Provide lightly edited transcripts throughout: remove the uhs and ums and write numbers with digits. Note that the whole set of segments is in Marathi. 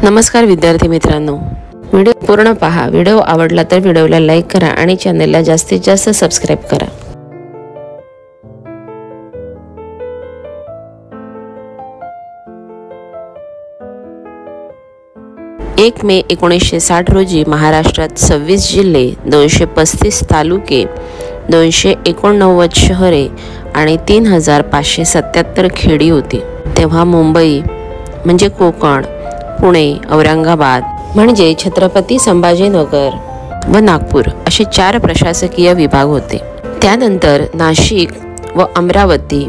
नमस्कार विद्यार्थी मित्रांनो, व्हिडिओ पूर्ण पहा। व्हिडिओ आवडला तर व्हिडिओला लाईक करा आणि चॅनलला जास्तीत जास्त सबस्क्राइब करा। 1 मे 1960 रोजी महाराष्ट्रात 26 जिल्हे, 235 तालुके, 289 शहरे आणि 3577 खेडी होती। तेव्हा मुंबई म्हणजे कोकण, पुणे, औरंगाबाद म्हणजे छत्रपती संभाजीनगर व नागपूर असे 4 प्रशासकीय विभाग होते। त्यानंतर नाशिक व अमरावती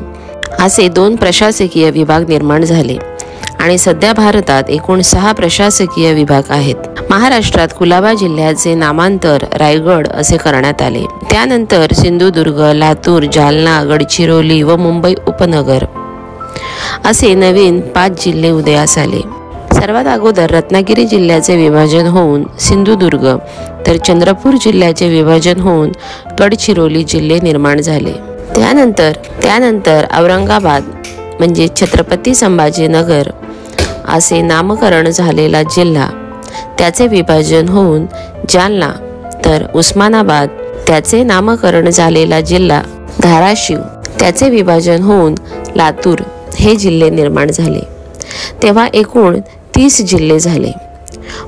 असे 2 प्रशासकीय विभाग निर्माण झाले आणि सध्या भारतात एकूण 6 प्रशासकीय विभाग आहेत। महाराष्ट्रात कुलाबा जिल्ह्याचे नामांतर रायगड असे करण्यात आले। त्यानंतर सिंधुदुर्ग, लातूर, जालना, गडचिरोली व मुंबई उपनगर असे नवीन 5 जिल्हे उदयास आले। सर्वात अगोदर रत्नागिरी जिल्ह्याचे विभाजन होऊन सिंधुदुर्ग तर चंद्रपूर जिल्ह्याचे विभाजन होऊन गडचिरोली जिल्हे निर्माण झाले। त्यानंतर औरंगाबाद म्हणजे छत्रपती संभाजीनगर असे नामकरण झालेला जिल्हा, त्याचे विभाजन होऊन जालना, तर उस्मानाबाद त्याचे नामकरण झालेला जिल्हा धाराशिव, त्याचे विभाजन होऊन लातूर हे जिल्हे निर्माण झाले। तेव्हा एकूण 30 जिल्हे झाले।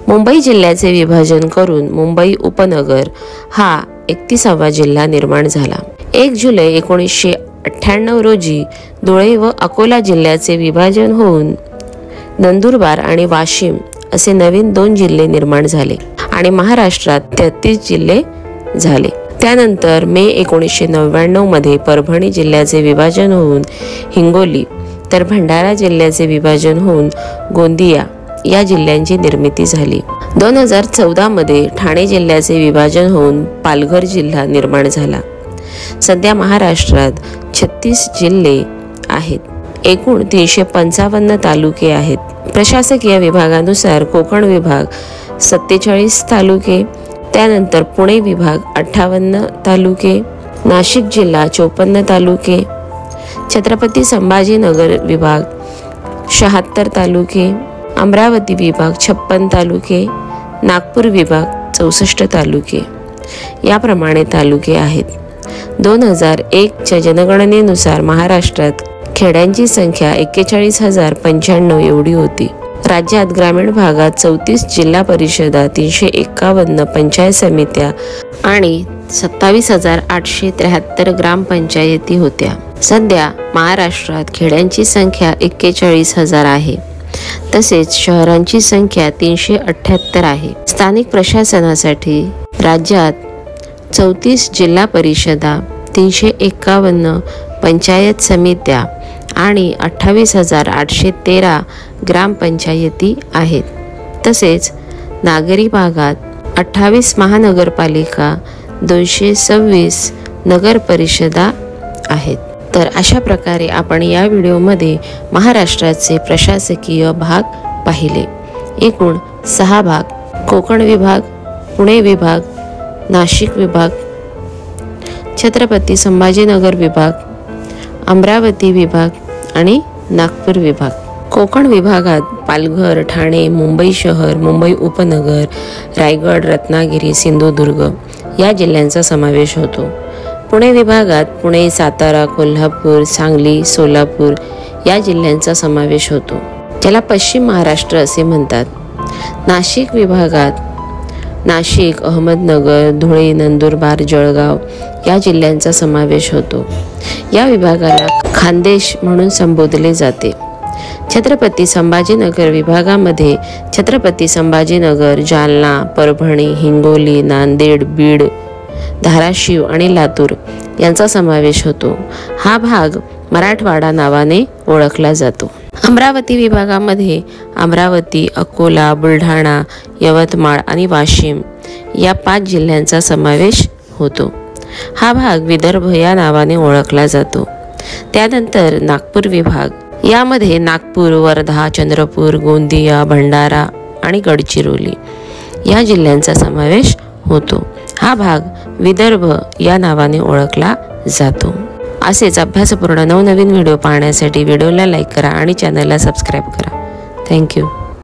मुंबई जिल्ह्याचे विभाजन करून मुंबई उपनगर हा 31वा जिल्हा निर्माण झाला। 1 जुलै 1998 रोजी धुळे व अकोला जिल्ह्याचे विभाजन होऊन नंदुरबार आणि वाशिम असे नवीन 2 जिल्हे निर्माण झाले आणि महाराष्ट्रात 33 जिल्हे झाले। त्यानंतर मे 1999 मध्ये परभणी जिल्ह्याचे विभाजन होऊन हिंगोली, तर भंडारा जिल्ह्याचे विभाजन होऊन गोंदिया या जिल्ह्यांची निर्मिती झाली। 2014 मध्ये ठाणे जिल्ह्याचे विभाजन होऊन पालघर जिल्हा निर्माण झाला। सध्या महाराष्ट्रात 36 जिल्हे आहेत। एकूण 355 तालुके आहेत। प्रशासकीय विभागानुसार कोकण विभाग 47 तालुके, त्यानंतर पुणे विभाग 58 तालुके, नाशिक जिल्हा 54 तालुके, छत्रपती संभाजीनगर विभाग 76 तालुके, अमरावती विभाग 56 तालुके, नागपूर विभाग 64 तालुके याप्रमाणे तालुके आहेत। 2001 च्या जनगणनेनुसार महाराष्ट्रात खेड्यांची संख्या 41,095 एवढी होती। राज्यात ग्रामीण भागात 34 जिल्हा परिषदा, 351 पंचायत समित्या आणि 27,873 ग्रामपंचायती होत्या। सध्या महाराष्ट्रात खेड्यांची संख्या 41,000 आहे, तसेच शहरांची संख्या 378 आहे। स्थानिक प्रशासनासाठी राज्यात 34 जिल्हा परिषदा, 351 पंचायत समित्या आणि 28,813 ग्रामपंचायती आहेत। तसेच नागरी भागात 28 महानगरपालिका, 226 नगर परिषदा आहेत। तर अशा प्रकारे आपण या व्हिडिओमध्ये महाराष्ट्राचे प्रशासकीय भाग पाहिले। एकूण 6 भाग: कोकण विभाग, पुणे विभाग, नाशिक विभाग, छत्रपती संभाजीनगर विभाग, अमरावती विभाग आणि नागपूर विभाग। कोकण विभागात पालघर, ठाणे, मुंबई शहर, मुंबई उपनगर, रायगड, रत्नागिरी, सिंधुदुर्ग या जिल्ह्यांचा समावेश होतो। पुणे विभागात पुणे, सातारा, कोल्हापूर, सांगली, सोलापूर या जिल्ह्यांचा समावेश होतो, ज्याला पश्चिम महाराष्ट्र असे म्हणतात। नाशिक विभागात नाशिक, अहमदनगर, धुळे, नंदुरबार, जळगाव या जिल्ह्यांचा समावेश होतो। या विभागाला खानदेश म्हणून संबोधले जाते। छत्रपती संभाजीनगर विभागामध्ये छत्रपती संभाजीनगर, जालना, परभणी, हिंगोली, नांदेड, बीड, धाराशिव आणि लातूर यांचा समावेश होतो। हा भाग मराठवाडा नावाने ओळखला जातो। अमरावती विभागामध्ये अमरावती, अकोला, बुलढाणा, यवतमाळ आणि वाशिम या 5 जिल्ह्यांचा समावेश होतो। हा भाग विदर्भ या नावाने ओळखला जातो। त्यानंतर नागपूर विभाग, यामध्ये नागपूर, वर्धा, चंद्रपूर, गोंदिया, भंडारा आणि गडचिरोली या जिल्ह्यांचा समावेश होतो। हा भाग विदर्भ या नावाने ओळखला जातो। असेच अभ्यासपूर्ण नवनवीन व्हिडिओ पाहण्यासाठी व्हिडिओला लाईक करा आणि चॅनलला सबस्क्राईब करा। थँक्यू।